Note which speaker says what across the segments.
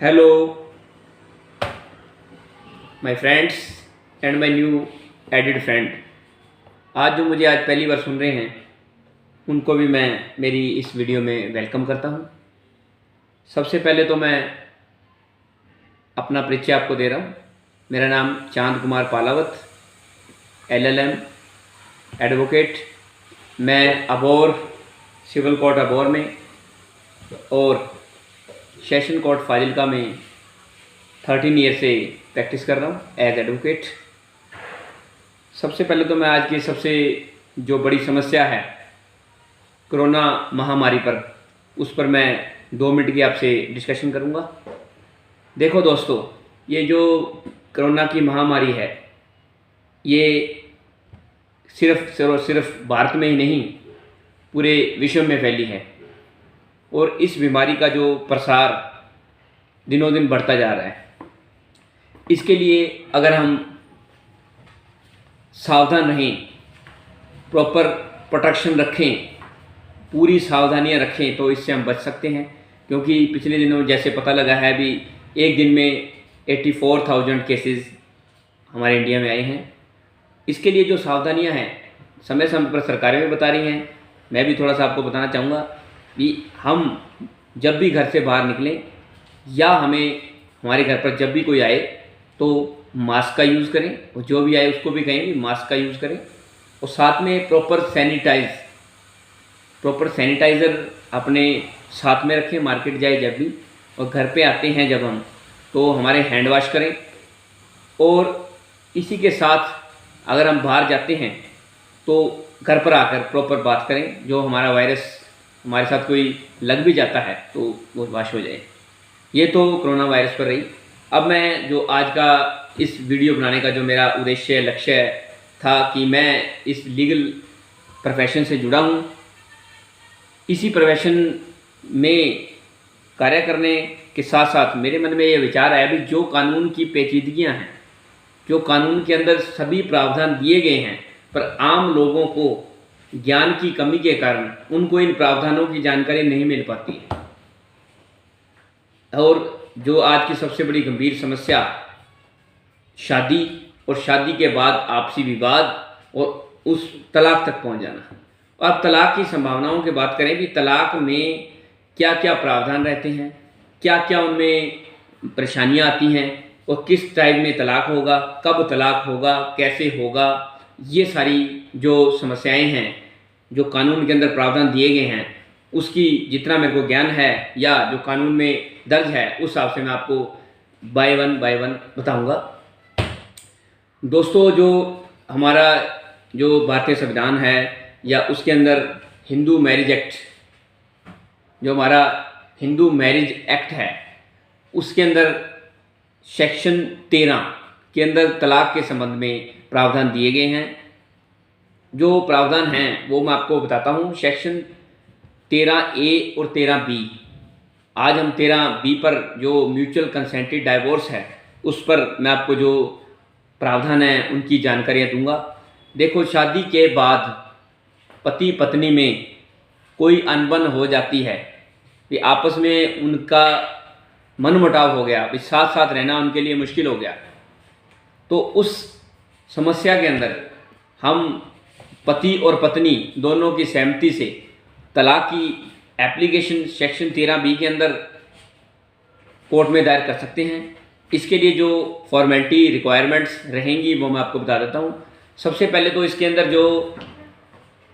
Speaker 1: Hello my friends and my new added friend. आज जो मुझे आज पहली बार सुन रहे हैं उनको भी मैं मेरी इस वीडियो में वेलकम करता हूं। सबसे पहले तो मैं अपना परिचय आपको दे रहा हूं। मेरा नाम चांद कुमार पालावत, LLM एडवोकेट। मैं अबोर सिविल कोर्ट अबोर में और सेशन कोर्ट फाजिलका में 13 ईयर से प्रैक्टिस कर रहा हूँ एज एडवोकेट। सबसे पहले तो मैं आज की सबसे जो बड़ी समस्या है कोरोना महामारी पर, उस पर मैं 2 मिनट की आपसे डिस्कशन करूँगा। देखो दोस्तों, ये जो कोरोना की महामारी है ये सिर्फ भारत में ही नहीं पूरे विश्व में फैली है और इस बीमारी का जो प्रसार दिनों दिन बढ़ता जा रहा है। इसके लिए अगर हम सावधान रहें, प्रॉपर प्रोटेक्शन रखें, पूरी सावधानियां रखें तो इससे हम बच सकते हैं। क्योंकि पिछले दिनों जैसे पता लगा है अभी एक दिन में 84,000 केसेस हमारे इंडिया में आए हैं। इसके लिए जो सावधानियां हैं समय समय पर सरकारें भी बता रही हैं, मैं भी थोड़ा सा आपको बताना चाहूँगा कि हम जब भी घर से बाहर निकलें या हमें हमारे घर पर जब भी कोई आए तो मास्क का यूज़ करें, और जो भी आए उसको भी कहें कि मास्क का यूज़ करें, और साथ में प्रॉपर सैनिटाइज़र अपने साथ में रखें मार्केट जाए जब भी, और घर पे आते हैं जब हम तो हमारे हैंड वॉश करें। और इसी के साथ अगर हम बाहर जाते हैं तो घर पर आकर प्रॉपर बात करें, जो हमारा वायरस हमारे साथ कोई लग भी जाता है तो वो वाश हो जाए। ये तो कोरोना वायरस पर रही। अब मैं जो आज का इस वीडियो बनाने का जो मेरा लक्ष्य था कि मैं इस लीगल प्रोफेशन से जुड़ा हूँ, इसी प्रोफेशन में कार्य करने के साथ साथ मेरे मन में ये विचार आया भी जो कानून की पेचीदगियाँ हैं, जो कानून के अंदर सभी प्रावधान दिए गए हैं पर आम लोगों को ज्ञान की कमी के कारण उनको इन प्रावधानों की जानकारी नहीं मिल पाती है। और जो आज की सबसे बड़ी गंभीर समस्या शादी और शादी के बाद आपसी विवाद और उस तलाक तक पहुंच जाना। और अब तलाक की संभावनाओं की बात करें कि तलाक में क्या क्या प्रावधान रहते हैं, क्या क्या उनमें परेशानियां आती हैं और किस टाइप में तलाक होगा, कब तलाक होगा, कैसे होगा, ये सारी जो समस्याएं हैं जो कानून के अंदर प्रावधान दिए गए हैं उसकी जितना मेरे को ज्ञान है या जो कानून में दर्ज है उस हिसाब से मैं आपको बाय वन बताऊंगा। दोस्तों, जो हमारा जो भारतीय संविधान है या उसके अंदर हिंदू मैरिज एक्ट, जो हमारा हिंदू मैरिज एक्ट है, उसके अंदर सेक्शन 13 के अंदर तलाक के संबंध में प्रावधान दिए गए हैं। जो प्रावधान हैं वो मैं आपको बताता हूँ। सेक्शन 13A और 13B। आज हम 13B पर जो म्यूचुअल कंसेंटेड डाइवोर्स है उस पर मैं आपको जो प्रावधान है उनकी जानकारियाँ दूंगा। देखो, शादी के बाद पति पत्नी में कोई अनबन हो जाती है कि आपस में उनका मनमुटाव हो गया, साथ साथ रहना उनके लिए मुश्किल हो गया, तो उस समस्या के अंदर हम पति और पत्नी दोनों की सहमति से तलाक की एप्लीकेशन सेक्शन 13B के अंदर कोर्ट में दायर कर सकते हैं। इसके लिए जो फॉर्मेलिटी रिक्वायरमेंट्स रहेंगी वो मैं आपको बता देता हूँ। सबसे पहले तो इसके अंदर जो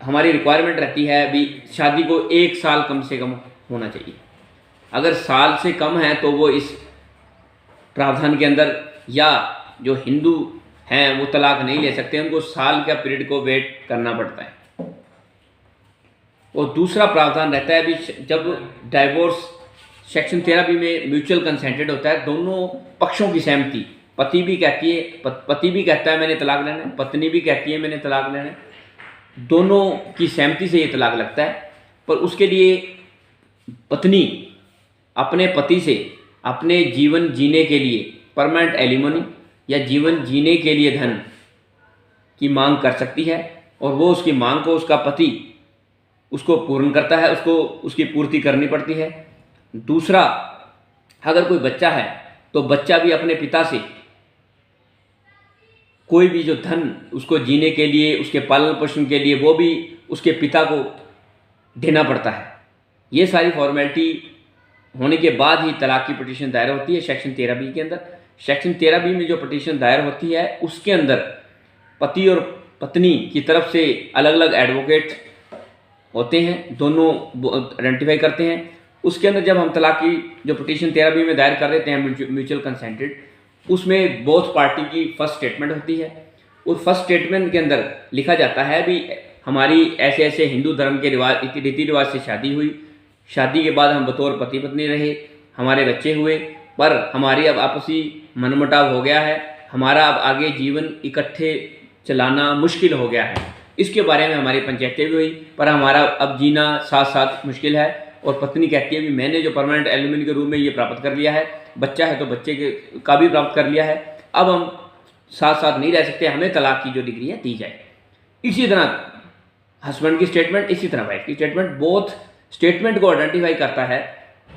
Speaker 1: हमारी रिक्वायरमेंट रहती है अभी, शादी को 1 साल कम से कम होना चाहिए। अगर साल से कम है तो वो इस प्रावधान के अंदर, या जो हिंदू हैं वो तलाक नहीं ले सकते, उनको साल का पीरियड को वेट करना पड़ता है। और दूसरा प्रावधान रहता है अभी जब डाइवोर्स सेक्शन 13B में म्यूचुअल कंसेंटेड होता है, दोनों पक्षों की सहमति, पति भी कहता है मैंने तलाक लेना है, पत्नी भी कहती है मैंने तलाक लेना है, दोनों की सहमति से ये तलाक लगता है। पर उसके लिए पत्नी अपने पति से अपने जीवन जीने के लिए परमानेंट एलिमनी या जीवन जीने के लिए धन की मांग कर सकती है, और वो उसकी मांग को उसका पति उसको पूर्ण करता है, उसको उसकी पूर्ति करनी पड़ती है। दूसरा, अगर कोई बच्चा है तो बच्चा भी अपने पिता से कोई भी जो धन उसको जीने के लिए, उसके पालन पोषण के लिए, वो भी उसके पिता को देना पड़ता है। ये सारी फॉर्मेलिटी होने के बाद ही तलाक की पिटीशन दायर होती है सेक्शन 13B के अंदर। सेक्शन 13B में जो पिटीशन दायर होती है उसके अंदर पति और पत्नी की तरफ से अलग अलग एडवोकेट होते हैं, दोनों आइडेंटिफाई करते हैं। उसके अंदर जब हम तलाक की जो पिटीशन 13B में दायर कर देते हैं म्यूचुअल कंसेंटेड, उसमें बोथ पार्टी की फर्स्ट स्टेटमेंट होती है। उस फर्स्ट स्टेटमेंट के अंदर लिखा जाता है भी हमारी ऐसे ऐसे हिंदू धर्म के रीति रिवाज से शादी हुई, शादी के बाद हम बतौर पति पत्नी रहे, हमारे बच्चे हुए, पर हमारी अब आपसी मनमुटाव हो गया है, हमारा अब आगे जीवन इकट्ठे चलाना मुश्किल हो गया है। इसके बारे में हमारी पंचायतें भी हुई, पर हमारा अब जीना साथ साथ मुश्किल है। और पत्नी कहती है भी मैंने जो परमानेंट एलिमनी के रूप में ये प्राप्त कर लिया है, बच्चा है तो बच्चे का भी प्राप्त कर लिया है, अब हम साथ साथ नहीं रह सकते, हमें तलाक की जो डिग्री है दी जाए। इसी तरह हस्बैंड की स्टेटमेंट, इसी तरह वाइफ की स्टेटमेंट, बोथ स्टेटमेंट को आइडेंटिफाई करता है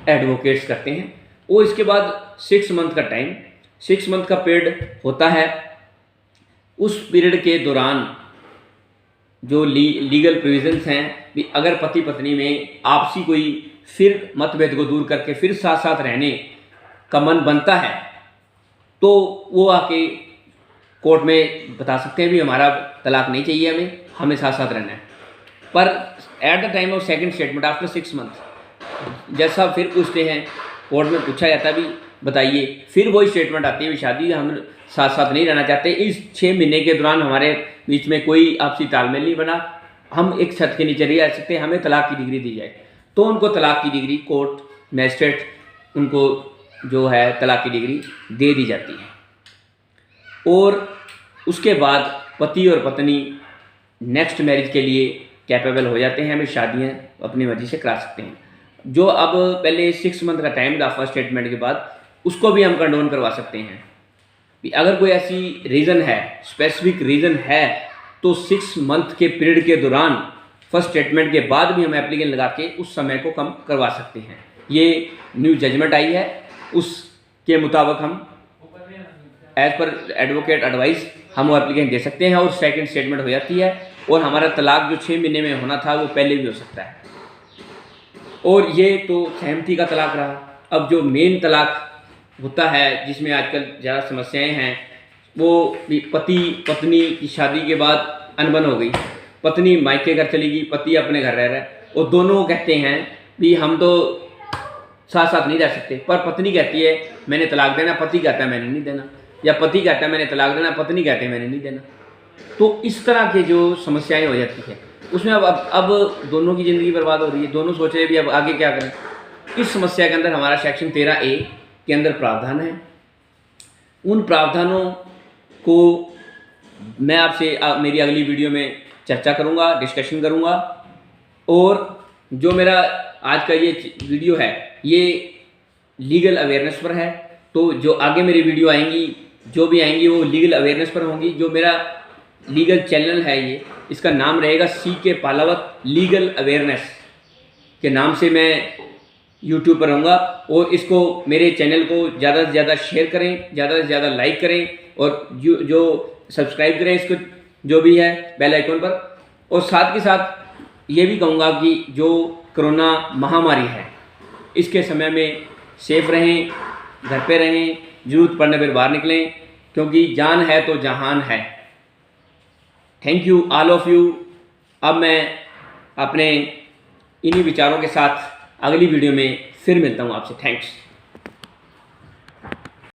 Speaker 1: एडवोकेट्स करते हैं। वो इसके बाद 6 मंथ का टाइम, 6 मंथ का पीरियड होता है। उस पीरियड के दौरान जो लीगल प्रोविजंस हैं भी अगर पति पत्नी में आपसी कोई फिर मतभेद को दूर करके फिर साथ साथ रहने का मन बनता है तो वो आके कोर्ट में बता सकते हैं भी हमारा तलाक नहीं चाहिए, हमें साथ साथ रहना है। पर at the time of second statement after 6 month जैसा फिर पूछते हैं, कोर्ट में पूछा जाता है भी बताइए, फिर वही स्टेटमेंट आती है भी शादी हम साथ साथ नहीं रहना चाहते, इस 6 महीने के दौरान हमारे बीच में कोई आपसी तालमेल नहीं बना, हम एक छत के नीचे नहीं रह सकते, हमें तलाक की डिग्री दी जाए। तो उनको तलाक की डिग्री कोर्ट मैजिस्ट्रेट उनको जो है तलाक की डिग्री दे दी जाती है। और उसके बाद पति और पत्नी नेक्स्ट मैरिज के लिए कैपेबल हो जाते हैं, हमें शादियाँ अपनी मर्जी से करा सकते हैं। जो अब पहले 6 मंथ का टाइम था फर्स्ट स्टेटमेंट के बाद, उसको भी हम कंडोन करवा सकते हैं। अगर कोई ऐसी रीज़न है, स्पेसिफिक रीज़न है, तो 6 मंथ के पीरियड के दौरान फर्स्ट स्टेटमेंट के बाद भी हम एप्लीकेशन लगा के उस समय को कम करवा सकते हैं। ये न्यू जजमेंट आई है, उसके मुताबिक हम एज पर एडवोकेट एडवाइस हम वो एप्लीकेशन दे सकते हैं और सेकंड स्टेटमेंट हो जाती है और हमारा तलाक जो 6 महीने में होना था वो पहले भी हो सकता है। और ये तो सहमति का तलाक रहा। अब जो मेन तलाक होता है जिसमें आजकल ज़्यादा समस्याएं हैं, वो पति पत्नी की शादी के बाद अनबन हो गई, पत्नी मायके घर चली गई, पति अपने घर रह रहा है और दोनों कहते हैं भी हम तो साथ साथ नहीं रह सकते, पर पत्नी कहती है मैंने तलाक देना, पति कहता है मैंने नहीं देना, या पति कहता है मैंने तलाक देना, पत्नी कहते हैं मैंने नहीं देना। तो इस तरह के जो समस्याएं हो जाती है उसमें अब दोनों की ज़िंदगी बर्बाद हो रही है, दोनों सोच रहे भी अब आगे क्या करें। इस समस्या के अंदर हमारा सेक्शन 13A के अंदर प्रावधान है। उन प्रावधानों को मैं आपसे मेरी अगली वीडियो में चर्चा करूंगा, डिस्कशन करूंगा। और जो मेरा आज का ये वीडियो है ये लीगल अवेयरनेस पर है, तो जो आगे मेरी वीडियो आएंगी जो भी आएंगी वो लीगल अवेयरनेस पर होंगी। जो मेरा लीगल चैनल है ये, इसका नाम रहेगा CK पालावत लीगल अवेयरनेस के नाम से मैं यूट्यूब पर रहूँगा। और इसको मेरे चैनल को ज़्यादा से ज़्यादा शेयर करें, ज़्यादा से ज़्यादा लाइक करें और जो सब्सक्राइब करें इसको जो भी है बेल आइकन पर। और साथ के साथ ये भी कहूँगा कि जो कोरोना महामारी है इसके समय में सेफ रहें, घर पे रहें, ज़रूरत पड़ने पर बाहर निकलें, क्योंकि जान है तो जहान है। Thank you all of you. अब मैं अपने इन्हीं विचारों के साथ अगली वीडियो में फिर मिलता हूँ आपसे। थैंक्स।